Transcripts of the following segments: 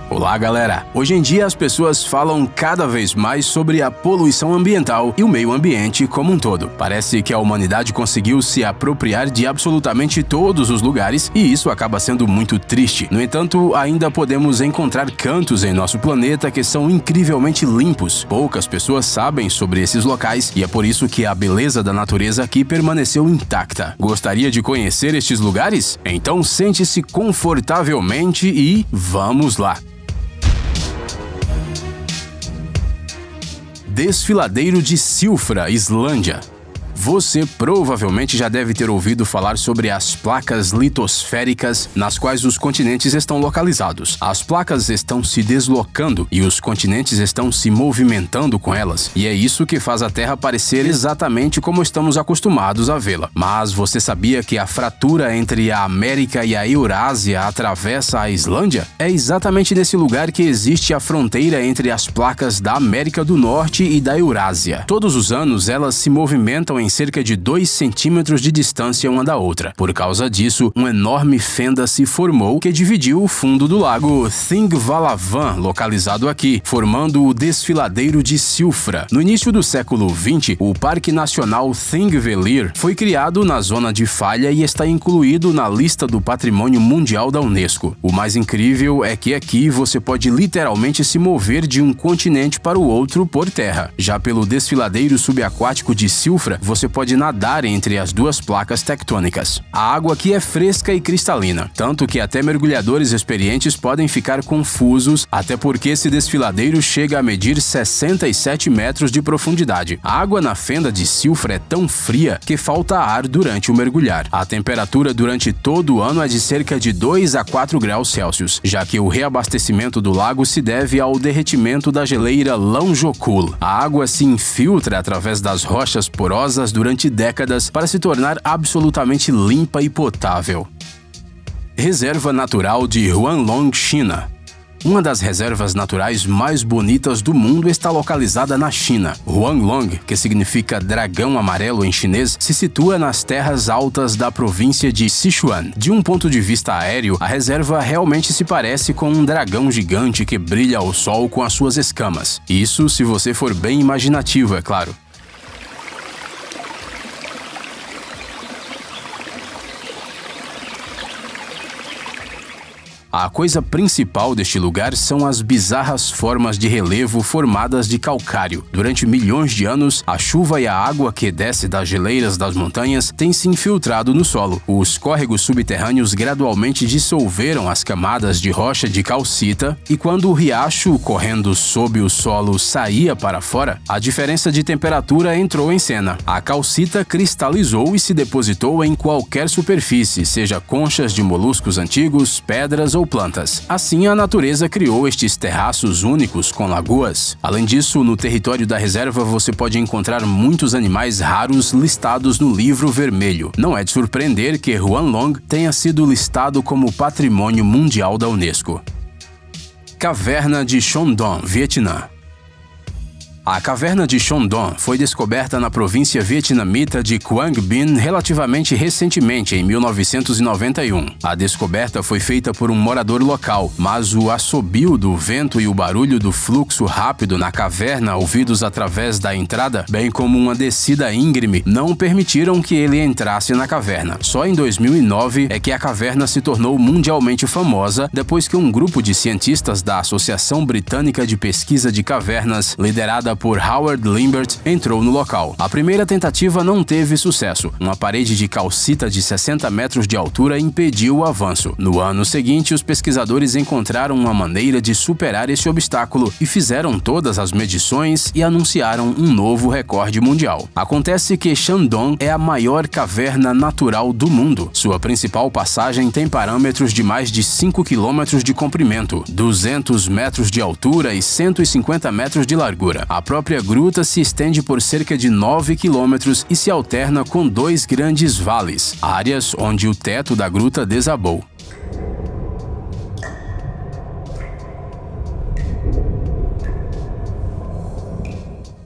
Olá, galera! Hoje em dia as pessoas falam cada vez mais sobre a poluição ambiental e o meio ambiente como um todo. Parece que a humanidade conseguiu se apropriar de absolutamente todos os lugares e isso acaba sendo muito triste. No entanto, ainda podemos encontrar cantos em nosso planeta que são incrivelmente limpos. Poucas pessoas sabem sobre esses locais e é por isso que a beleza da natureza aqui permaneceu intacta. Gostaria de conhecer estes lugares? Então sente-se confortavelmente e vamos lá! Desfiladeiro de Silfra, Islândia. Você provavelmente já deve ter ouvido falar sobre as placas litosféricas nas quais os continentes estão localizados. As placas estão se deslocando e os continentes estão se movimentando com elas, e é isso que faz a Terra parecer exatamente como estamos acostumados a vê-la. Mas você sabia que a fratura entre a América e a Eurásia atravessa a Islândia? É exatamente nesse lugar que existe a fronteira entre as placas da América do Norte e da Eurásia. Todos os anos elas se movimentam em cerca de 2 centímetros de distância uma da outra. Por causa disso, uma enorme fenda se formou que dividiu o fundo do lago Thingvallavatn, localizado aqui, formando o Desfiladeiro de Silfra. No início do século XX, o Parque Nacional Thingvellir foi criado na zona de falha e está incluído na lista do Patrimônio Mundial da Unesco. O mais incrível é que aqui você pode literalmente se mover de um continente para o outro por terra. Já pelo Desfiladeiro Subaquático de Silfra, você pode nadar entre as duas placas tectônicas. A água aqui é fresca e cristalina, tanto que até mergulhadores experientes podem ficar confusos, até porque esse desfiladeiro chega a medir 67 metros de profundidade. A água na fenda de Silfra é tão fria que falta ar durante o mergulhar. A temperatura durante todo o ano é de cerca de 2 a 4 graus Celsius, já que o reabastecimento do lago se deve ao derretimento da geleira Långjökull. A água se infiltra através das rochas porosas durante décadas para se tornar absolutamente limpa e potável. Reserva Natural de Huanglong, China. Uma das reservas naturais mais bonitas do mundo está localizada na China. Huanglong, que significa dragão amarelo em chinês, se situa nas terras altas da província de Sichuan. De um ponto de vista aéreo, a reserva realmente se parece com um dragão gigante que brilha ao sol com as suas escamas. Isso se você for bem imaginativo, é claro. A coisa principal deste lugar são as bizarras formas de relevo formadas de calcário. Durante milhões de anos, a chuva e a água que desce das geleiras das montanhas têm se infiltrado no solo. Os córregos subterrâneos gradualmente dissolveram as camadas de rocha de calcita e quando o riacho correndo sob o solo saía para fora, a diferença de temperatura entrou em cena. A calcita cristalizou e se depositou em qualquer superfície, seja conchas de moluscos antigos, pedras ou plantas. Assim, a natureza criou estes terraços únicos com lagoas. Além disso, no território da reserva você pode encontrar muitos animais raros listados no Livro Vermelho. Não é de surpreender que Huanglong tenha sido listado como Patrimônio Mundial da Unesco. Caverna de Son Doong, Vietnã. A caverna de Son Doong foi descoberta na província vietnamita de Quang Binh relativamente recentemente, em 1991. A descoberta foi feita por um morador local, mas o assobio do vento e o barulho do fluxo rápido na caverna ouvidos através da entrada, bem como uma descida íngreme, não permitiram que ele entrasse na caverna. Só em 2009 é que a caverna se tornou mundialmente famosa depois que um grupo de cientistas da Associação Britânica de Pesquisa de Cavernas, liderada por Howard Limbert, entrou no local. A primeira tentativa não teve sucesso. Uma parede de calcita de 60 metros de altura impediu o avanço. No ano seguinte, os pesquisadores encontraram uma maneira de superar esse obstáculo e fizeram todas as medições e anunciaram um novo recorde mundial. Acontece que Shandong é a maior caverna natural do mundo. Sua principal passagem tem parâmetros de mais de 5 quilômetros de comprimento, 200 metros de altura e 150 metros de largura. A própria gruta se estende por cerca de 9 quilômetros e se alterna com 2 grandes vales, áreas onde o teto da gruta desabou.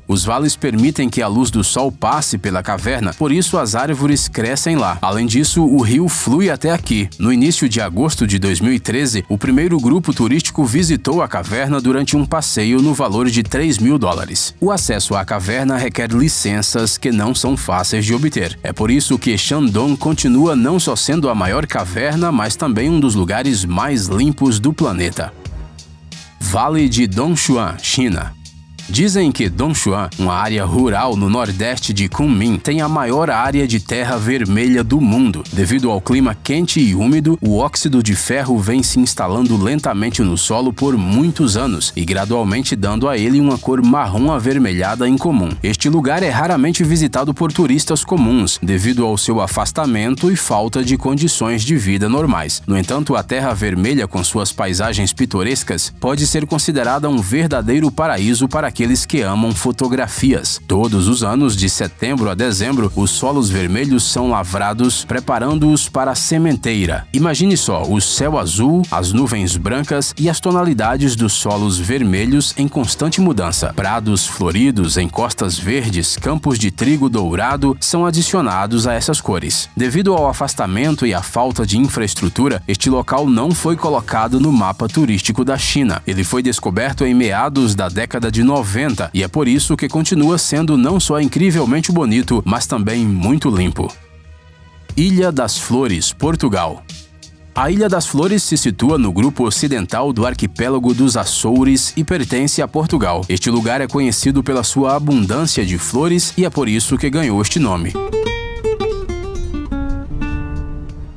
Os vales permitem que a luz do sol passe pela caverna, por isso as árvores crescem lá. Além disso, o rio flui até aqui. No início de agosto de 2013, o primeiro grupo turístico visitou a caverna durante um passeio no valor de $3.000. O acesso à caverna requer licenças que não são fáceis de obter. É por isso que Shandong continua não só sendo a maior caverna, mas também um dos lugares mais limpos do planeta. Vale de Dongshuan, China. Dizem que Dongshuan, uma área rural no nordeste de Kunming, tem a maior área de terra vermelha do mundo. Devido ao clima quente e úmido, o óxido de ferro vem se instalando lentamente no solo por muitos anos e gradualmente dando a ele uma cor marrom avermelhada incomum. Este lugar é raramente visitado por turistas comuns, devido ao seu afastamento e falta de condições de vida normais. No entanto, a terra vermelha, com suas paisagens pitorescas, pode ser considerada um verdadeiro paraíso para aqueles que amam fotografias. Todos os anos, de setembro a dezembro, os solos vermelhos são lavrados, preparando-os para a sementeira. Imagine só o céu azul, as nuvens brancas e as tonalidades dos solos vermelhos em constante mudança. Prados floridos, encostas verdes, campos de trigo dourado são adicionados a essas cores. Devido ao afastamento e à falta de infraestrutura, este local não foi colocado no mapa turístico da China. Ele foi descoberto em meados da década de 90 e é por isso que continua sendo não só incrivelmente bonito, mas também muito limpo. Ilha das Flores, Portugal. A Ilha das Flores se situa no grupo ocidental do arquipélago dos Açores e pertence a Portugal. Este lugar é conhecido pela sua abundância de flores e é por isso que ganhou este nome.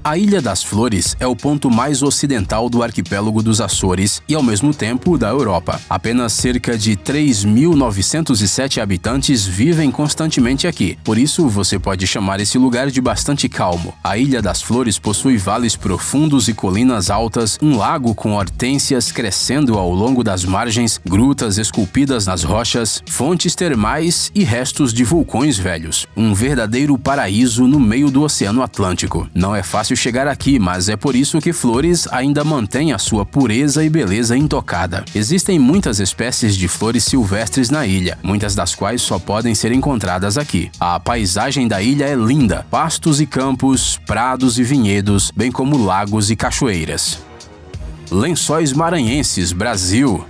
A Ilha das Flores é o ponto mais ocidental do arquipélago dos Açores e, ao mesmo tempo, da Europa. Apenas cerca de 3.907 habitantes vivem constantemente aqui, por isso você pode chamar esse lugar de bastante calmo. A Ilha das Flores possui vales profundos e colinas altas, um lago com hortênsias crescendo ao longo das margens, grutas esculpidas nas rochas, fontes termais e restos de vulcões velhos. Um verdadeiro paraíso no meio do Oceano Atlântico. Não é fácil chegar aqui, mas é por isso que Flores ainda mantém a sua pureza e beleza intocada. Existem muitas espécies de flores silvestres na ilha, muitas das quais só podem ser encontradas aqui. A paisagem da ilha é linda, pastos e campos, prados e vinhedos, bem como lagos e cachoeiras. Lençóis Maranhenses, Brasil.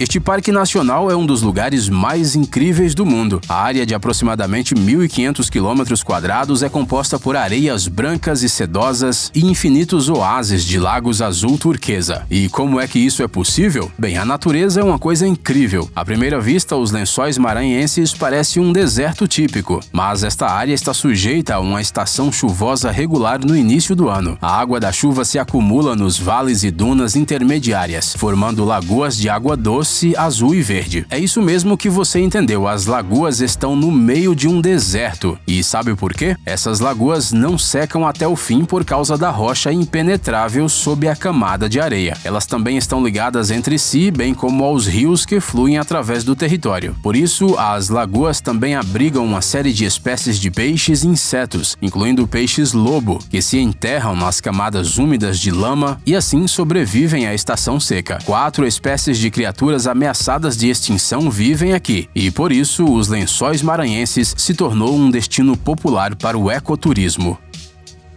Este parque nacional é um dos lugares mais incríveis do mundo. A área de aproximadamente 1.500 km² é composta por areias brancas e sedosas e infinitos oásis de lagos azul turquesa. E como é que isso é possível? Bem, a natureza é uma coisa incrível. À primeira vista, os Lençóis Maranhenses parecem um deserto típico, mas esta área está sujeita a uma estação chuvosa regular no início do ano. A água da chuva se acumula nos vales e dunas intermediárias, formando lagoas de água doce, azul e verde. É isso mesmo que você entendeu, as lagoas estão no meio de um deserto. E sabe por quê? Essas lagoas não secam até o fim por causa da rocha impenetrável sob a camada de areia. Elas também estão ligadas entre si, bem como aos rios que fluem através do território. Por isso, as lagoas também abrigam uma série de espécies de peixes e insetos, incluindo peixes-lobo, que se enterram nas camadas úmidas de lama e assim sobrevivem à estação seca. 4 espécies de criaturas ameaçadas de extinção vivem aqui, e por isso os Lençóis Maranhenses se tornou um destino popular para o ecoturismo.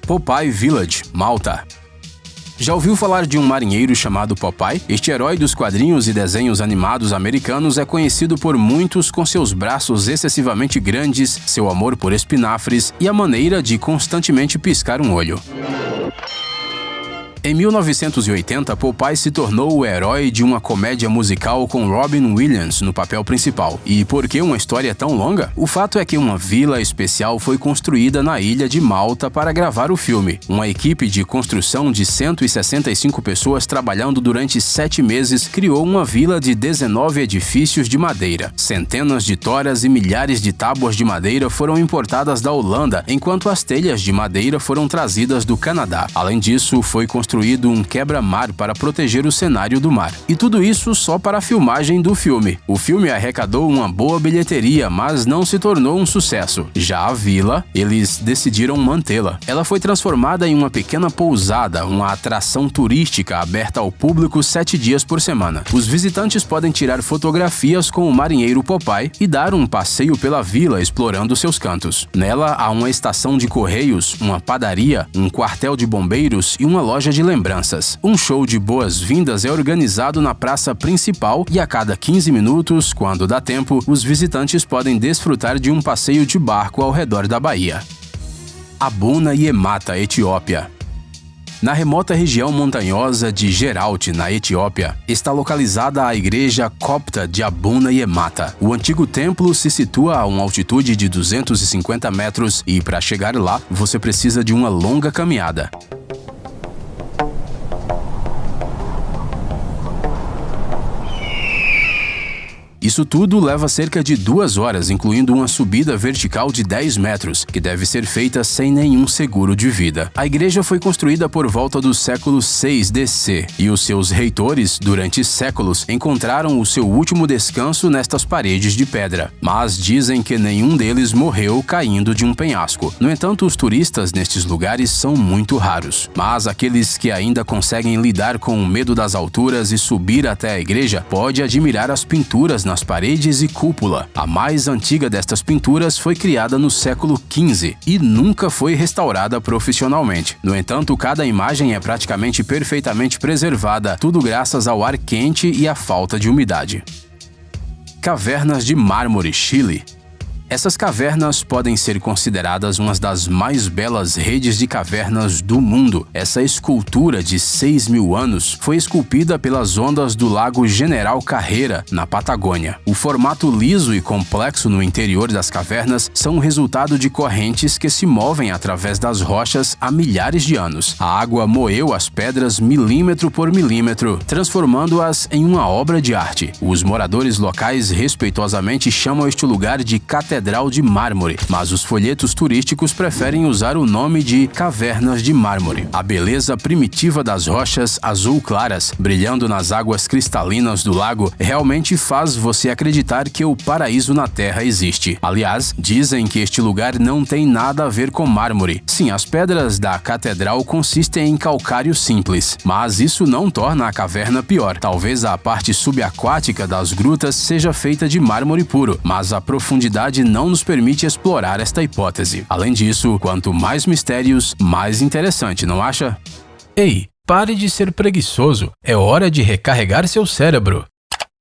Popeye Village, Malta. Já ouviu falar de um marinheiro chamado Popeye? Este herói dos quadrinhos e desenhos animados americanos é conhecido por muitos com seus braços excessivamente grandes, seu amor por espinafres e a maneira de constantemente piscar um olho. Em 1980, Popeye se tornou o herói de uma comédia musical com Robin Williams no papel principal. E por que uma história tão longa? O fato é que uma vila especial foi construída na ilha de Malta para gravar o filme. Uma equipe de construção de 165 pessoas trabalhando durante 7 meses criou uma vila de 19 edifícios de madeira. Centenas de toras e milhares de tábuas de madeira foram importadas da Holanda, enquanto as telhas de madeira foram trazidas do Canadá. Além disso, foi construída construído um quebra-mar para proteger o cenário do mar. E tudo isso só para a filmagem do filme. O filme arrecadou uma boa bilheteria, mas não se tornou um sucesso. Já a vila, eles decidiram mantê-la. Ela foi transformada em uma pequena pousada, uma atração turística aberta ao público 7 dias por semana. Os visitantes podem tirar fotografias com o marinheiro Popeye e dar um passeio pela vila explorando seus cantos. Nela há uma estação de correios, uma padaria, um quartel de bombeiros e uma loja de lembranças. Um show de boas-vindas é organizado na praça principal e a cada 15 minutos, quando dá tempo, os visitantes podem desfrutar de um passeio de barco ao redor da baía. Abuna Yemata, Etiópia. Na remota região montanhosa de Geralt, na Etiópia, está localizada a igreja copta de Abuna Yemata. O antigo templo se situa a uma altitude de 250 metros e, para chegar lá, você precisa de uma longa caminhada. Isso tudo leva cerca de 2 horas, incluindo uma subida vertical de 10 metros, que deve ser feita sem nenhum seguro de vida. A igreja foi construída por volta do século 6 DC, e os seus reitores, durante séculos, encontraram o seu último descanso nestas paredes de pedra. Mas dizem que nenhum deles morreu caindo de um penhasco. No entanto, os turistas nestes lugares são muito raros. Mas aqueles que ainda conseguem lidar com o medo das alturas e subir até a igreja, pode admirar as pinturas nas paredes e cúpula. A mais antiga destas pinturas foi criada no século XV e nunca foi restaurada profissionalmente. No entanto, cada imagem é praticamente perfeitamente preservada, tudo graças ao ar quente e à falta de umidade. Cavernas de Mármore, Chile. Essas cavernas podem ser consideradas uma das mais belas redes de cavernas do mundo. Essa escultura de 6.000 anos foi esculpida pelas ondas do Lago General Carreira, na Patagônia. O formato liso e complexo no interior das cavernas são o resultado de correntes que se movem através das rochas há milhares de anos. A água moeu as pedras milímetro por milímetro, transformando-as em uma obra de arte. Os moradores locais respeitosamente chamam este lugar de Catedral de Mármore, mas os folhetos turísticos preferem usar o nome de Cavernas de Mármore. A beleza primitiva das rochas azul claras, brilhando nas águas cristalinas do lago, realmente faz você acreditar que o paraíso na Terra existe. Aliás, dizem que este lugar não tem nada a ver com mármore. Sim, as pedras da catedral consistem em calcário simples, mas isso não torna a caverna pior. Talvez a parte subaquática das grutas seja feita de mármore puro, mas a profundidade não nos permite explorar esta hipótese. Além disso, quanto mais mistérios, mais interessante, não acha? Ei, pare de ser preguiçoso. É hora de recarregar seu cérebro.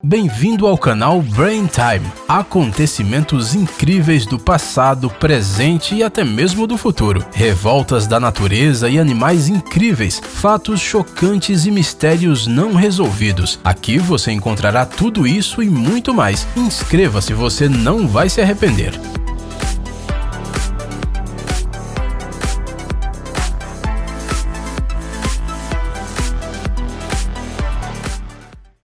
Bem-vindo ao canal Brain Time. Acontecimentos incríveis do passado, presente e até mesmo do futuro. Revoltas da natureza e animais incríveis, fatos chocantes e mistérios não resolvidos. Aqui você encontrará tudo isso e muito mais. Inscreva-se, você não vai se arrepender.